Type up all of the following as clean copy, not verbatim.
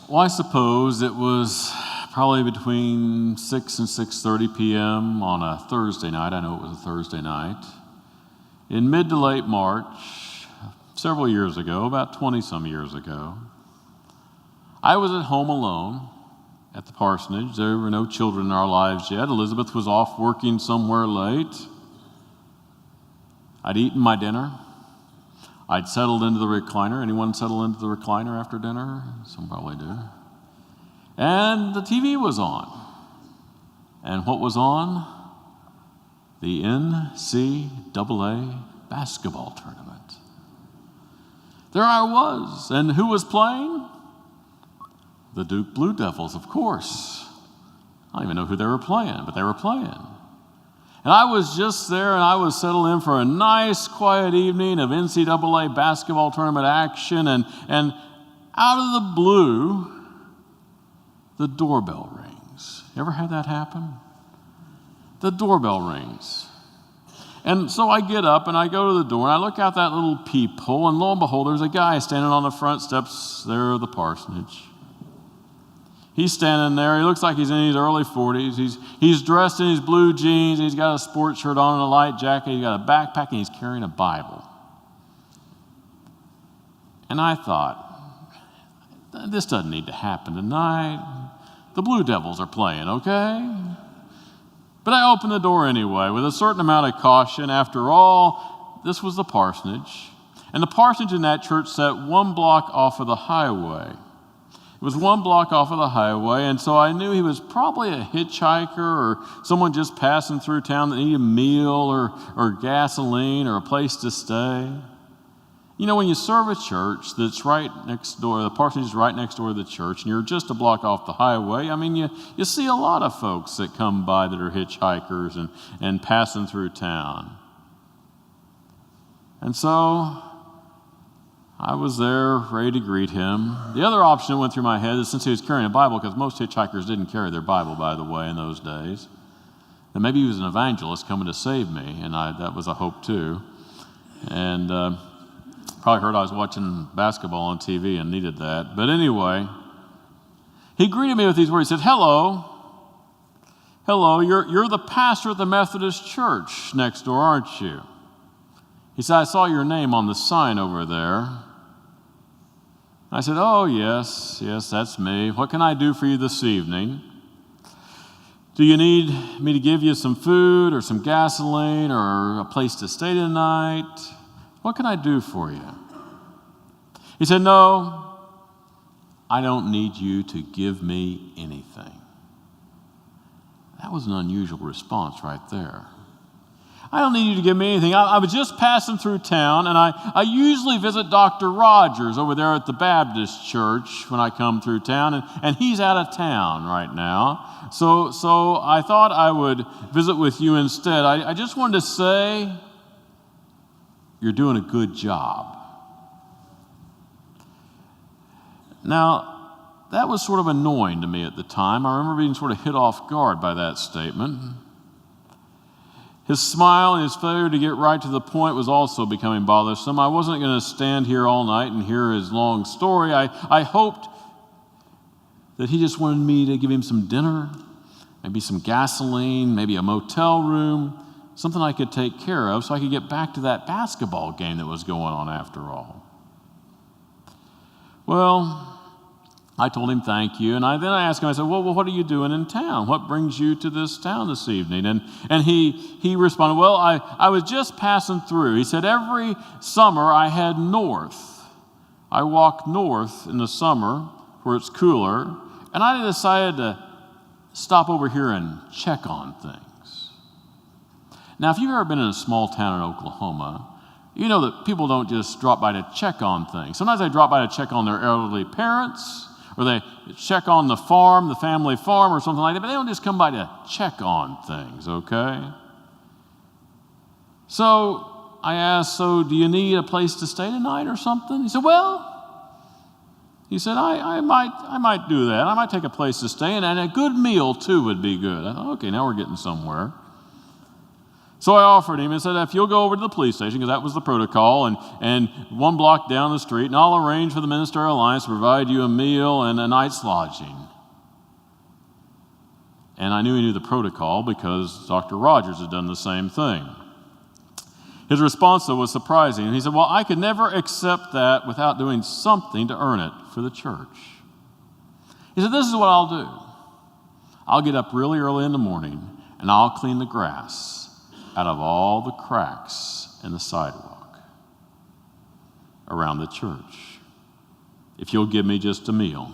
Well, I suppose it was probably between 6 and 6:30 p.m. on a Thursday night. I know it was a Thursday night. In mid to late March, several years ago, about 20-some years ago, I was at home alone at the parsonage. There were no children in our lives yet. Elizabeth was off working somewhere late. I'd eaten my dinner. I'd settled into the recliner. Anyone settle into the recliner after dinner? Some probably do. And the TV was on. And what was on? The NCAA basketball tournament. There I was. And who was playing? The Duke Blue Devils, of course. I don't even know who they were playing, but they were playing. And I was just there, and I was settled in for a nice, quiet evening of NCAA basketball tournament action, and out of the blue, the doorbell rings. You ever had that happen? The doorbell rings. And so I get up, and I go to the door, and I look out that little peephole, and lo and behold, there's a guy standing on the front steps there of the parsonage. He's standing there. He looks like he's in his early 40s. He's dressed in his blue jeans. He's got a sports shirt on and a light jacket. He's got a backpack, and he's carrying a Bible. And I thought, this doesn't need to happen tonight. The Blue Devils are playing, okay? But I opened the door anyway with a certain amount of caution. After all, this was the parsonage. And the parsonage in that church sat one block off of the highway. It was one block off of the highway, and so I knew he was probably a hitchhiker or someone just passing through town that needed a meal or gasoline or a place to stay. You know, when you serve a church that's right next door, the parsonage is right next door to the church, and you're just a block off the highway, I mean, you see a lot of folks that come by that are hitchhikers and passing through town. And so I was there ready to greet him. The other option that went through my head is since he was carrying a Bible, because most hitchhikers didn't carry their Bible, by the way, in those days, and maybe he was an evangelist coming to save me, and that was a hope too. And probably heard I was watching basketball on TV and needed that. But anyway, he greeted me with these words. He said, hello, you're the pastor at the Methodist church next door, aren't you? He said, I saw your name on the sign over there. I said, oh, yes, that's me. What can I do for you this evening? Do you need me to give you some food or some gasoline or a place to stay tonight? What can I do for you? He said, no, I don't need you to give me anything. That was an unusual response right there. I don't need you to give me anything. I was just passing through town, and I usually visit Dr. Rogers over there at the Baptist church when I come through town, and he's out of town right now. So I thought I would visit with you instead. I just wanted to say, you're doing a good job. Now, that was sort of annoying to me at the time. I remember being sort of hit off guard by that statement. His smile and his failure to get right to the point was also becoming bothersome. I wasn't going to stand here all night and hear his long story. I hoped that he just wanted me to give him some dinner, maybe some gasoline, maybe a motel room, something I could take care of so I could get back to that basketball game that was going on after all. Well, I told him thank you, and then I asked him, I said, well, what are you doing in town? What brings you to this town this evening? And he responded, well, I was just passing through. He said, every summer I head north. I walk north in the summer where it's cooler, and I decided to stop over here and check on things. Now, if you've ever been in a small town in Oklahoma, you know that people don't just drop by to check on things. Sometimes they drop by to check on their elderly parents, or they check on the farm, the family farm or something like that, but they don't just come by to check on things, okay? So I asked, so do you need a place to stay tonight or something? He said, I might do that. I might take a place to stay, and a good meal too would be good. I thought, okay, now we're getting somewhere. So I offered him and said, if you'll go over to the police station, because that was the protocol, and one block down the street, and I'll arrange for the Ministerial Alliance to provide you a meal and a night's lodging. And I knew he knew the protocol because Dr. Rogers had done the same thing. His response, though, was surprising. He said, well, I could never accept that without doing something to earn it for the church. He said, this is what I'll do. I'll get up really early in the morning, and I'll clean the grass out of all the cracks in the sidewalk around the church, if you'll give me just a meal.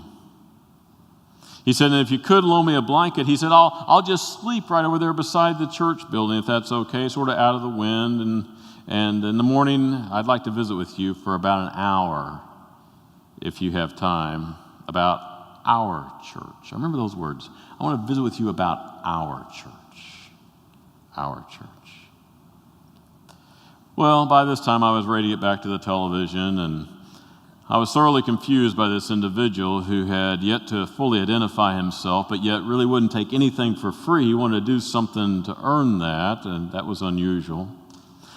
He said, and if you could loan me a blanket, he said, I'll just sleep right over there beside the church building, if that's okay, sort of out of the wind. And in the morning, I'd like to visit with you for about an hour, if you have time, about our church. I remember those words. I want to visit with you about our church. Our church. Well, by this time, I was ready to get back to the television, and I was thoroughly confused by this individual who had yet to fully identify himself, but yet really wouldn't take anything for free. He wanted to do something to earn that, and that was unusual.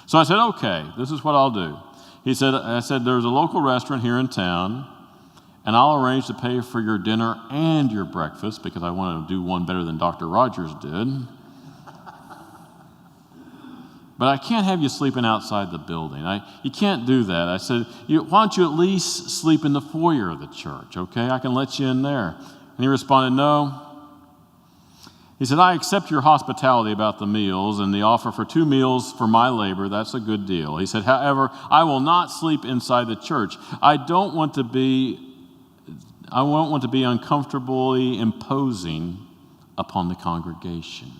So I said, okay, this is what I'll do. I said, there's a local restaurant here in town, and I'll arrange to pay for your dinner and your breakfast because I wanted to do one better than Dr. Rogers did. But I can't have you sleeping outside the building. You can't do that. I said, why don't you at least sleep in the foyer of the church, okay? I can let you in there. And he responded, no. He said, I accept your hospitality about the meals and the offer for 2 meals for my labor. That's a good deal. He said, however, I will not sleep inside the church. I won't want to be uncomfortably imposing upon the congregation.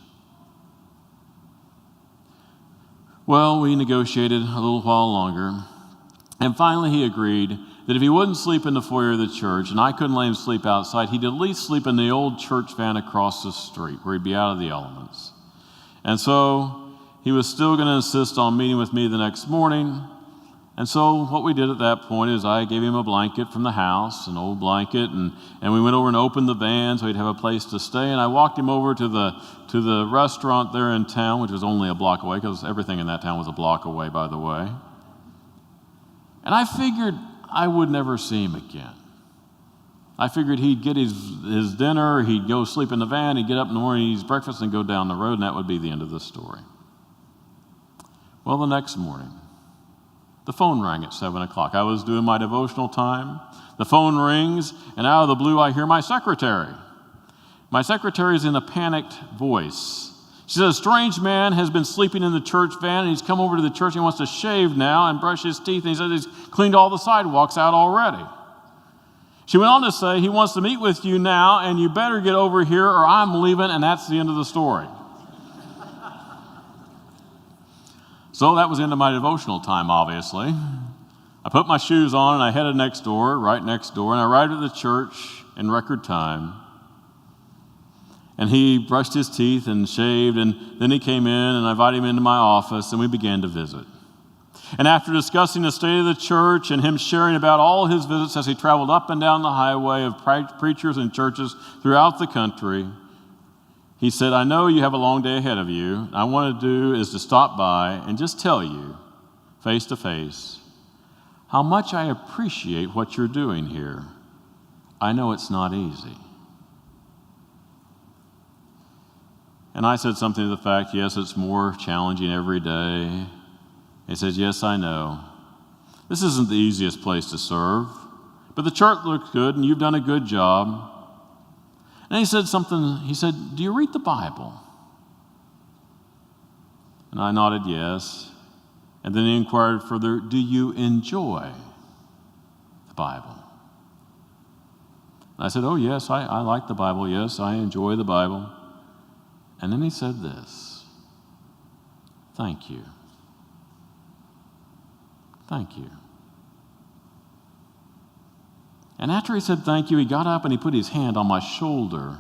Well, we negotiated a little while longer, and finally he agreed that if he wouldn't sleep in the foyer of the church and I couldn't let him sleep outside, he'd at least sleep in the old church van across the street where he'd be out of the elements. And so he was still going to insist on meeting with me the next morning. And so what we did at that point is I gave him a blanket from the house, an old blanket, and we went over and opened the van so he'd have a place to stay. And I walked him over to the restaurant there in town, which was only a block away, because everything in that town was a block away, by the way. And I figured I would never see him again. I figured he'd get his dinner, he'd go sleep in the van, he'd get up in the morning, eat his breakfast, and go down the road, and that would be the end of the story. Well, the next morning, the phone rang at 7 o'clock. I was doing my devotional time. The phone rings, and out of the blue, I hear my secretary. My secretary is in a panicked voice. She said, a strange man has been sleeping in the church van, and he's come over to the church, and he wants to shave now and brush his teeth, and he says he's cleaned all the sidewalks out already. She went on to say, he wants to meet with you now, and you better get over here, or I'm leaving, and that's the end of the story. So that was the end of my devotional time, obviously. I put my shoes on and I headed right next door, and I arrived at the church in record time. And he brushed his teeth and shaved, and then he came in and I invited him into my office and we began to visit. And after discussing the state of the church and him sharing about all his visits as he traveled up and down the highway of preachers and churches throughout the country, he said, I know you have a long day ahead of you. I want to do is to stop by and just tell you, face to face, how much I appreciate what you're doing here. I know it's not easy. And I said something to the fact, yes, it's more challenging every day. He says, yes, I know. This isn't the easiest place to serve, but the church looks good and you've done a good job. And he said something, he said, do you read the Bible? And I nodded yes. And then he inquired further, do you enjoy the Bible? And I said, oh yes, I like the Bible. Yes, I enjoy the Bible. And then he said this, thank you. Thank you. And after he said thank you, he got up and he put his hand on my shoulder.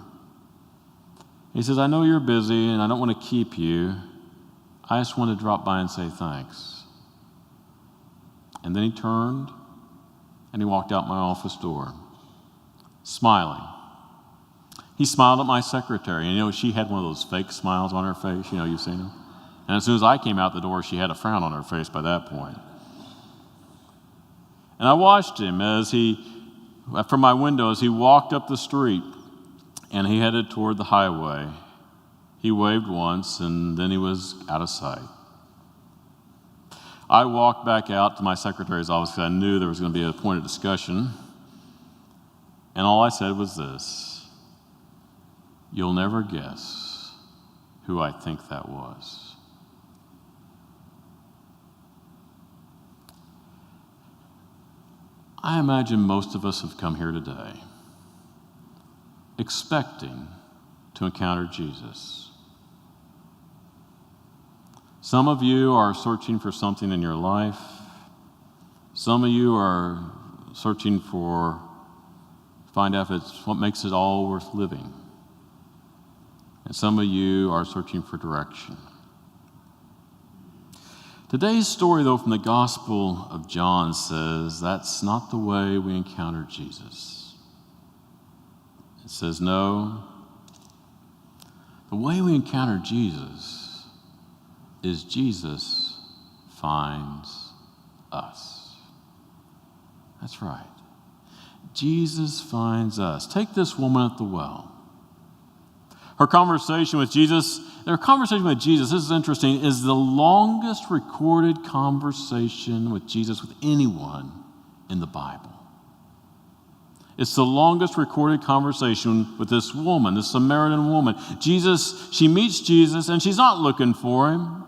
He says, I know you're busy and I don't want to keep you. I just want to drop by and say thanks. And then he turned and he walked out my office door, smiling. He smiled at my secretary. And she had one of those fake smiles on her face. You've seen them. And as soon as I came out the door, she had a frown on her face by that point. And I watched him from my window as he walked up the street and he headed toward the highway. He waved once and then he was out of sight. I walked back out to my secretary's office because I knew there was going to be a point of discussion. And all I said was this: "You'll never guess who I think that was." I imagine most of us have come here today expecting to encounter Jesus. Some of you are searching for something in your life. Some of you are searching to find out if it's what makes it all worth living. And some of you are searching for direction. Today's story, though, from the Gospel of John says that's not the way we encounter Jesus. It says, no, the way we encounter Jesus is Jesus finds us. That's right. Jesus finds us. Take this woman at the well. Her conversation with Jesus, this is interesting, is the longest recorded conversation with Jesus with anyone in the Bible. It's the longest recorded conversation with this woman, this Samaritan woman. She meets Jesus, and she's not looking for him.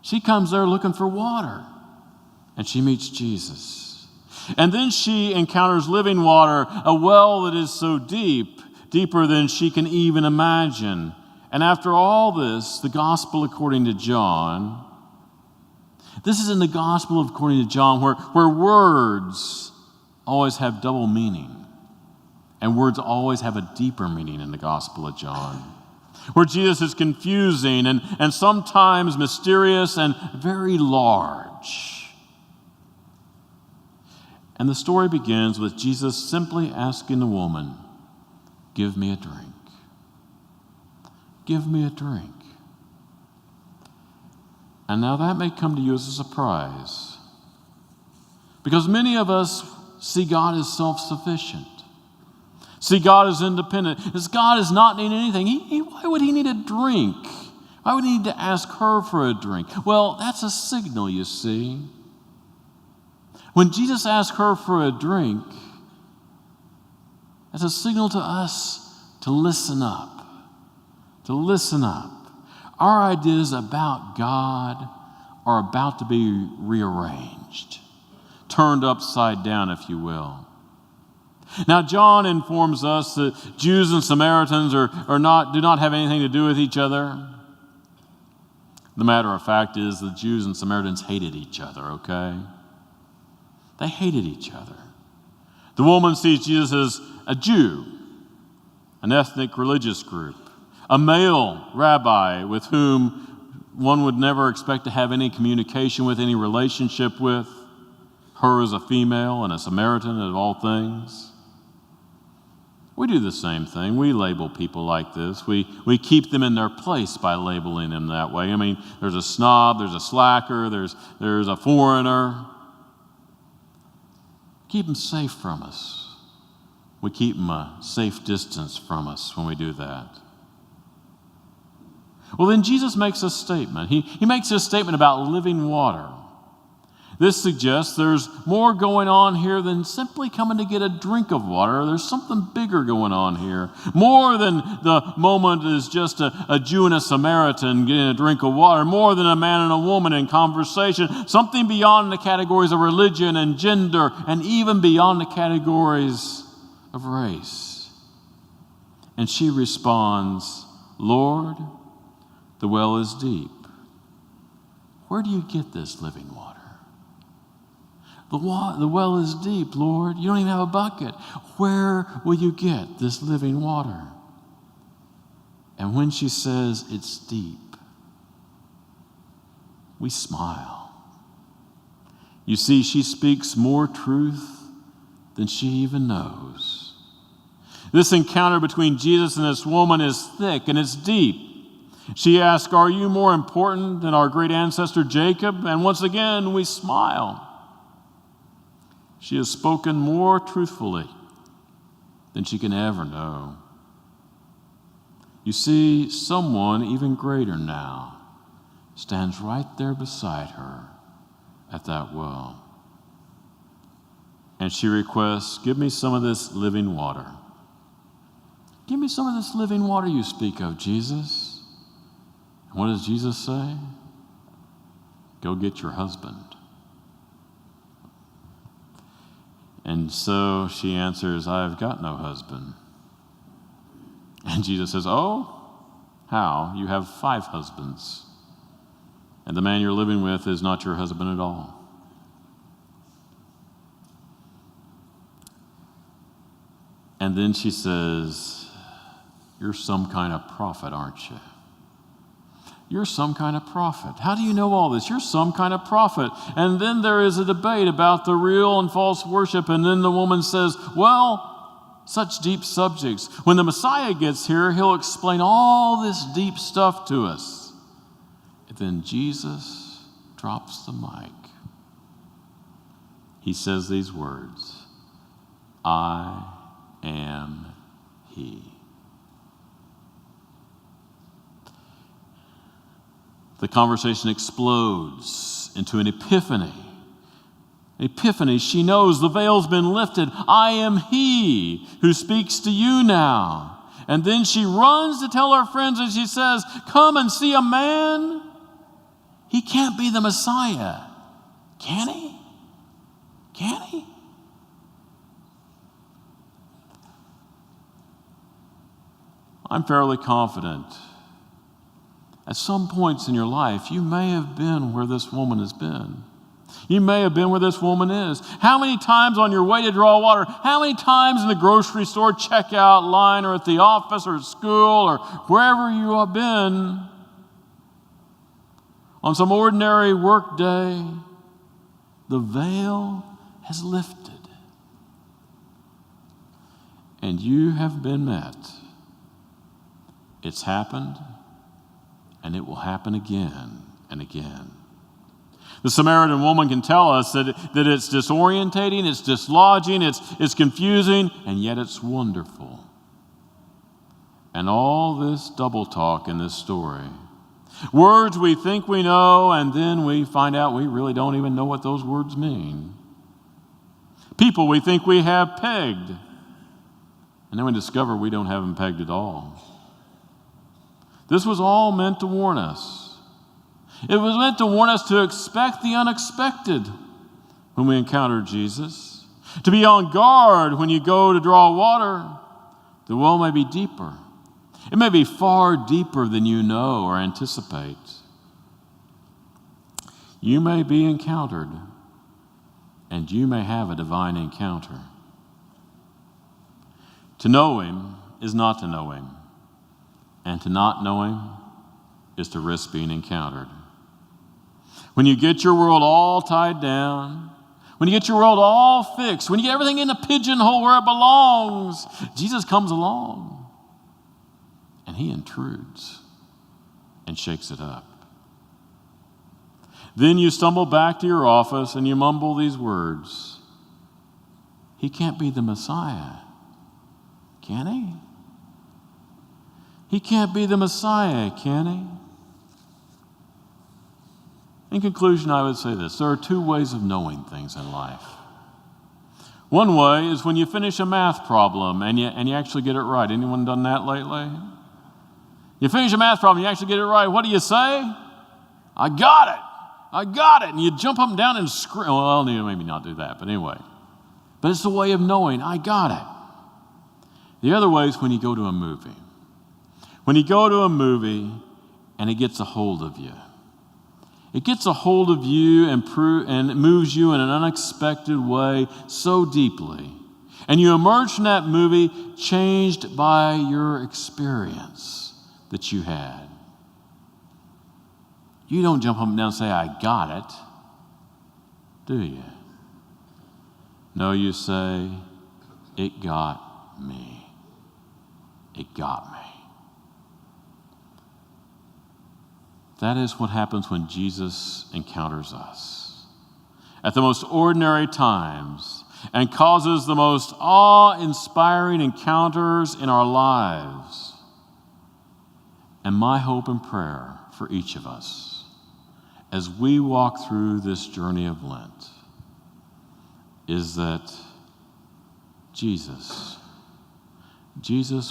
She comes there looking for water, and she meets Jesus. And then she encounters living water, a well that is so deep, deeper than she can even imagine. And after all this, the gospel according to John, this is in the gospel according to John where words always have double meaning. And words always have a deeper meaning in the gospel of John. Where Jesus is confusing and sometimes mysterious and very large. And the story begins with Jesus simply asking the woman, "Give me a drink. Give me a drink." And now that may come to you as a surprise, because many of us see God as self-sufficient, see God as independent. As God is not needing anything, why would he need a drink? Why would he need to ask her for a drink? Well, that's a signal, you see. When Jesus asked her for a drink, that's a signal to us to listen up. To listen up. Our ideas about God are about to be rearranged, turned upside down, if you will. Now, John informs us that Jews and Samaritans do not have anything to do with each other. The matter of fact is the Jews and Samaritans hated each other, okay? They hated each other. The woman sees Jesus as a Jew, an ethnic religious group, a male rabbi with whom one would never expect to have any communication with, any relationship with. Her as a female and a Samaritan of all things. We do the same thing. We label people like this. We keep them in their place by labeling them that way. I mean, there's a snob, there's a slacker, there's a foreigner. Keep them safe from us. We keep them a safe distance from us when we do that. Well, then Jesus makes a statement. He makes a statement about living water. This suggests there's more going on here than simply coming to get a drink of water. There's something bigger going on here. More than the moment is just a Jew and a Samaritan getting a drink of water. More than a man and a woman in conversation. Something beyond the categories of religion and gender, and even beyond the categories of race. And she responds, "Lord, the well is deep. Where do you get this living water? The well is deep, Lord. You don't even have a bucket. Where will you get this living water?" And when she says it's deep, we smile. You see, she speaks more truth than she even knows. This encounter between Jesus and this woman is thick and it's deep. She asks, are you more important than our great ancestor Jacob? And once again, we smile. She has spoken more truthfully than she can ever know. You see, someone even greater now stands right there beside her at that well. And she requests, give me some of this living water. Give me some of this living water you speak of, Jesus. And what does Jesus say? Go get your husband. And so she answers, I've got no husband. And Jesus says, oh, how? You have 5 husbands. And the man you're living with is not your husband at all. And then she says, you're some kind of prophet, aren't you? You're some kind of prophet. How do you know all this? You're some kind of prophet. And then there is a debate about the real and false worship. And then the woman says, well, such deep subjects. When the Messiah gets here, he'll explain all this deep stuff to us. And then Jesus drops the mic. He says these words, I am he. The conversation explodes into an epiphany. Epiphany, she knows the veil's been lifted. I am he who speaks to you now. And then she runs to tell her friends and she says, come and see a man. He can't be the Messiah. Can he? Can he? I'm fairly confident at some points in your life, you may have been where this woman has been. You may have been where this woman is. How many times on your way to draw water, how many times in the grocery store checkout line or at the office or at school or wherever you have been, on some ordinary work day, the veil has lifted. And you have been met. It's happened. And it will happen again and again. The Samaritan woman can tell us that it's disorientating, it's dislodging, it's confusing, and yet it's wonderful. And all this double talk in this story. Words we think we know, and then we find out we really don't even know what those words mean. People we think we have pegged, and then we discover we don't have them pegged at all. This was all meant to warn us. It was meant to warn us to expect the unexpected when we encounter Jesus. To be on guard when you go to draw water. The well may be deeper. It may be far deeper than you know or anticipate. You may be encountered, and you may have a divine encounter. To know him is not to know him. And to not know him is to risk being encountered. When you get your world all tied down, when you get your world all fixed, when you get everything in a pigeonhole where it belongs, Jesus comes along and he intrudes and shakes it up. Then you stumble back to your office and you mumble these words. He can't be the Messiah, can he? He can't be the Messiah, can he? In conclusion, I would say this. There are 2 ways of knowing things in life. One way is when you finish a math problem and you actually get it right. Anyone done that lately? You finish a math problem, you actually get it right. What do you say? I got it. I got it. And you jump up and down and scream. Well, maybe not do that, but anyway. But it's the way of knowing, I got it. The other way is when you go to a movie. When you go to a movie and it gets a hold of you. It gets a hold of you and it moves you in an unexpected way so deeply. And you emerge from that movie changed by your experience that you had. You don't jump up and down and say, I got it, do you? No, you say, it got me. It got me. That is what happens when Jesus encounters us at the most ordinary times and causes the most awe-inspiring encounters in our lives. And my hope and prayer for each of us as we walk through this journey of Lent is that Jesus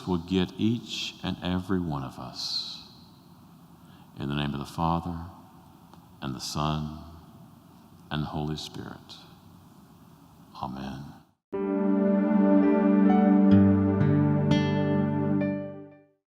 will get each and every one of us. In the name of the Father, and the Son, and the Holy Spirit. Amen.